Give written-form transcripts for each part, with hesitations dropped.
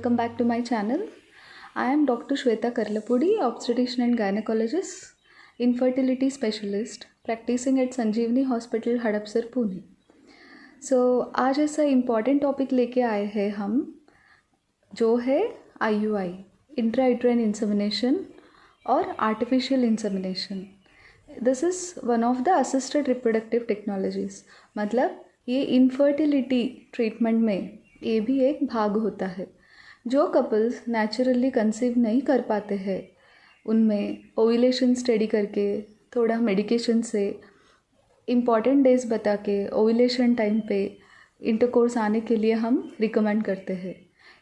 welcome back to my channel. I am Dr. Shweta Karlapudi, obstetrician and gynecologist, infertility specialist, practicing at Sanjeevani Hospital, Hadapsar, Pune. So आज ऐसा important topic लेके आए हैं हम, जो है IUI, इंट्रायूट्राइन इंसेमिनेशन और artificial insemination. This is one of the assisted reproductive technologies. मतलब ये इनफर्टिलिटी ट्रीटमेंट में ये भी एक भाग होता है. जो कपल्स नेचुरली कंसीव नहीं कर पाते हैं उनमें ओव्यूलेशन स्टडी करके, थोड़ा मेडिकेशन से, इम्पॉर्टेंट डेज बता के ओव्यूलेशन टाइम पे इंटरकोर्स आने के लिए हम रिकमेंड करते हैं.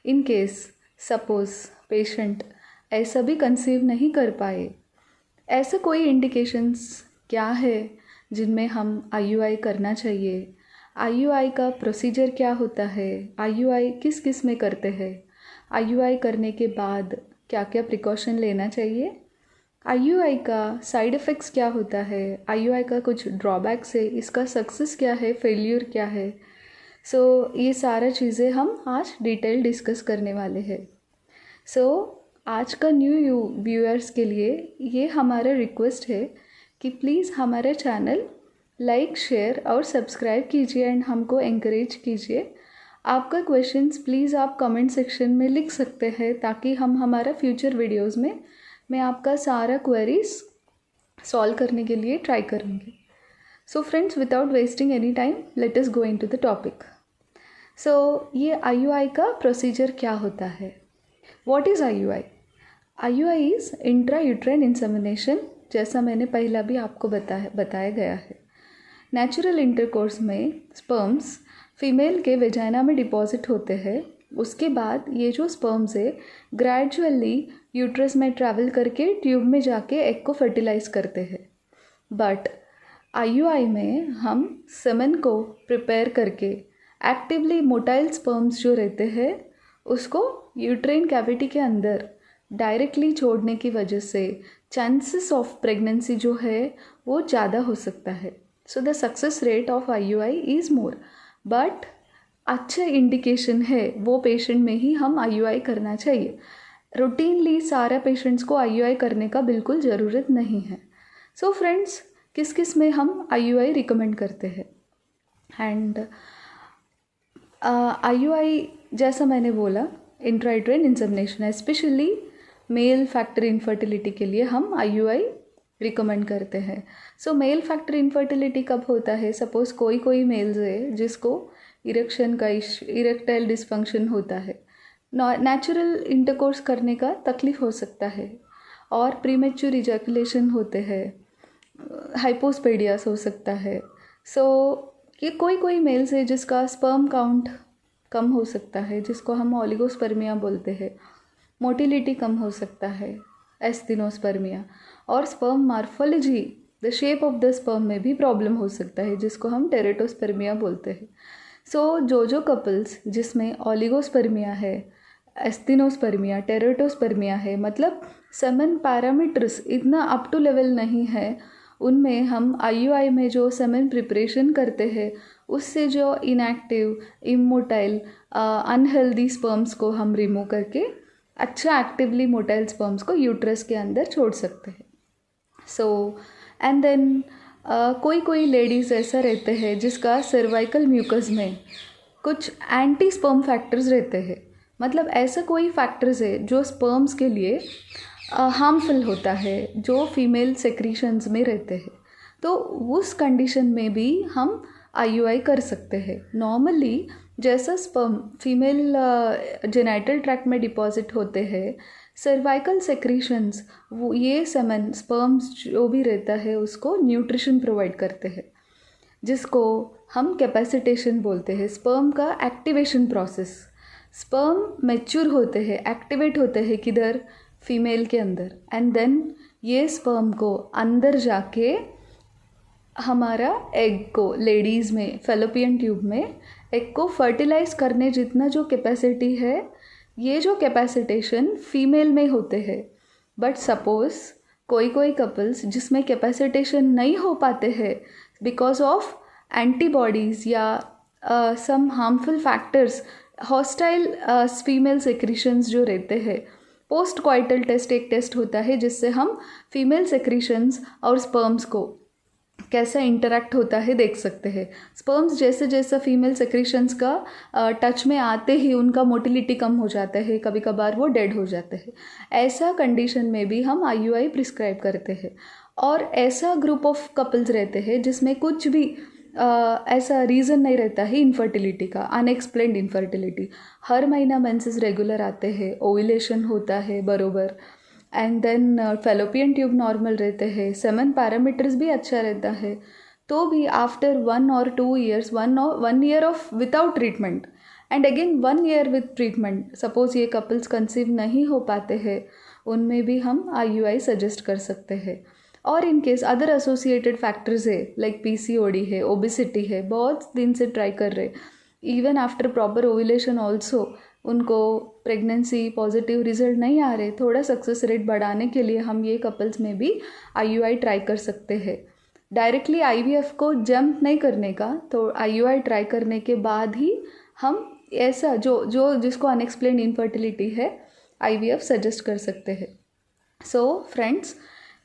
इन केस सपोज पेशेंट ऐसा भी कंसीव नहीं कर पाए, ऐसे कोई इंडिकेशंस क्या है जिनमें हम IUI करना चाहिए, IUI का प्रोसीजर क्या होता है, IUI किस किस में करते हैं, IUI करने के बाद क्या क्या प्रिकॉशन लेना चाहिए, IUI का साइड इफ़ेक्ट्स क्या होता है, IUI का कुछ ड्रॉबैक्स है, इसका सक्सेस क्या है, फेल्यूर क्या है. सो ये सारा चीज़ें हम आज डिटेल डिस्कस करने वाले हैं. आज का न्यू व्यूअर्स के लिए ये हमारा रिक्वेस्ट है कि प्लीज़ हमारा चैनल लाइक, शेयर और सब्सक्राइब कीजिए एंड हमको एंकरेज कीजिए. आपका क्वेश्चंस प्लीज़ आप कमेंट सेक्शन में लिख सकते हैं ताकि हम हमारा फ्यूचर वीडियोस में मैं आपका सारा क्वेरीज सॉल्व करने के लिए ट्राई करूँगी. So friends, without wasting any time let us go into the topic. ये IUI का प्रोसीजर क्या होता है. What is IUI? IUI is intrauterine insemination. जैसा मैंने पहला भी आपको बताया गया है. नेचुरल इंटरकोर्स में स्पर्म्स फीमेल के वेजाइना में डिपॉजिट होते हैं. उसके बाद ये जो स्पर्म्स है ग्रेजुअली यूट्रस में ट्रैवल करके ट्यूब में जाके एग को फर्टिलाइज करते हैं. बट IUI में हम सेमेन को प्रिपेयर करके एक्टिवली मोटाइल स्पर्म्स जो रहते हैं उसको यूट्राइन कैविटी के अंदर डायरेक्टली छोड़ने की वजह से चांसेस ऑफ प्रेगनेंसी जो है वो ज़्यादा हो सकता है. So the success rate of IUI is more. But अच्छा इंडिकेशन है वो पेशेंट में ही हम IUI करना चाहिए. रूटीनली सारा पेशेंट्स को IUI करने का बिल्कुल ज़रूरत नहीं है. सो फ्रेंड्स, किस किस में हम IUI रिकमेंड करते हैं. एंड IUI जैसा मैंने बोला intrauterine insemination, specially male factor infertility के लिए हम IUI रिकमेंड करते हैं. मेल फैक्टर इनफर्टिलिटी कब होता है. सपोज़ कोई मेल्स है जिसको इरेक्शन का इरेक्टाइल डिसफंक्शन होता है, नेचुरल इंटरकोर्स करने का तकलीफ हो सकता है, और प्रीमेच्योर इजैकुलेशन होते हैं, हाइपोस्पेडियास हो सकता है. ये कोई मेल्स है जिसका स्पर्म काउंट कम हो सकता है, जिसको हम ओलिगोस्पर्मिया बोलते हैं. मोटिलिटी कम हो सकता है, एस्थेनोस्पर्मिया. और sperm morphology, the shape of the sperm में भी प्रॉब्लम हो सकता है जिसको हम टेरेटोस्पर्मिया बोलते हैं. जो कपल्स जिसमें ओलिगोस्पर्मिया है, एस्थेनोस्पर्मिया, टेरेटोस्पर्मिया है, मतलब सेमेन पैरामीटर्स इतना अप टू लेवल नहीं है, उनमें हम IUI में जो सेमेन प्रिपरेशन करते हैं उससे जो इनएक्टिव, इमोटाइल, अनहेल्दी स्पर्म्स को हम रिमूव करके अच्छा एक्टिवली मोटाइल स्पर्म्स को यूट्रस के अंदर छोड़ सकते हैं. एंड देन कोई लेडीज़ ऐसा रहते हैं जिसका सर्वाइकल म्यूकस में कुछ एंटी स्पर्म फैक्टर्स रहते हैं. मतलब ऐसा कोई फैक्टर्स है जो स्पर्म्स के लिए हार्मफुल होता है, जो फीमेल सेक्रीशंस में रहते हैं. तो उस कंडीशन में भी हम IUI कर सकते हैं. नॉर्मली जैसा स्पर्म फीमेल जेनाइटल ट्रैक्ट में डिपॉजिट होते हैं, सर्वाइकल सेक्रीशंस वो ये सेमेन स्पर्म्स जो भी रहता है उसको न्यूट्रिशन प्रोवाइड करते हैं, जिसको हम कैपेसिटेशन बोलते हैं. स्पर्म का एक्टिवेशन प्रोसेस, स्पर्म मैच्योर होते हैं, एक्टिवेट होते हैं किधर, फीमेल के अंदर. एंड देन ये स्पर्म को अंदर जाके हमारा एग को, लेडीज़ में फेलोपियन ट्यूब में एग को फर्टिलाइज करने जितना जो कैपेसिटी है, ये जो कैपेसिटेशन फीमेल में होते हैं. बट सपोज़ कोई कपल्स जिसमें कैपेसिटेशन नहीं हो पाते हैं बिकॉज ऑफ एंटीबॉडीज़ या some harmful factors hostile female secretions जो रहते हैं, पोस्ट क्वाइटल टेस्ट एक टेस्ट होता है जिससे हम फीमेल सेक्रीशंस और स्पर्म्स को कैसा इंटरेक्ट होता है देख सकते हैं। स्पर्म्स जैसे जैसे फीमेल सेक्रीशंस का टच में आते ही उनका मोटिलिटी कम हो जाता है, कभी कभार वो डेड हो जाते हैं। ऐसा कंडीशन में भी हम IUI प्रिस्क्राइब करते हैं। और ऐसा ग्रुप ऑफ कपल्स रहते हैं जिसमें कुछ भी ऐसा रीज़न नहीं रहता है इनफर्टिलिटी का, अनएक्सप्लेन्ड इनफर्टिलिटी। हर महीना मेंसेस रेगुलर आते हैं, ओव्यूलेशन होता है बरोबर, and then fallopian tube normal रहते हैं, सेमन पैरामीटर्स भी अच्छा रहता है, तो भी after 1 or 2 years, 1 year of without treatment and again 1 year with treatment, suppose ये कपल्स कंसीव नहीं हो पाते हैं, उनमें भी हम IUI सजेस्ट कर सकते हैं। और in case other associated factors है लाइक PCOD है, ओबिसिटी है, बहुत दिन से ट्राई कर रहे, even after proper ovulation also उनको प्रेगनेंसी पॉजिटिव रिजल्ट नहीं आ रहे, थोड़ा सक्सेस रेट बढ़ाने के लिए हम ये कपल्स में भी IUI ट्राई कर सकते हैं। डायरेक्टली IVF को जंप नहीं करने का, तो IUI ट्राई करने के बाद ही हम ऐसा जो जिसको अनएक्सप्लेन्ड इनफर्टिलिटी है IVF सजेस्ट कर सकते हैं। सो फ्रेंड्स,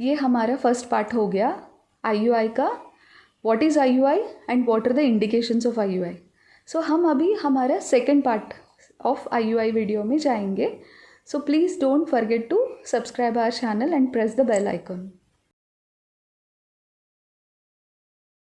ये हमारा फर्स्ट पार्ट हो गया IUI का, what is IUI and what are the indications of IUI। So हम अभी हमारा second part of IUI video में जाएंगे। So please don't forget to subscribe our channel and press the bell icon.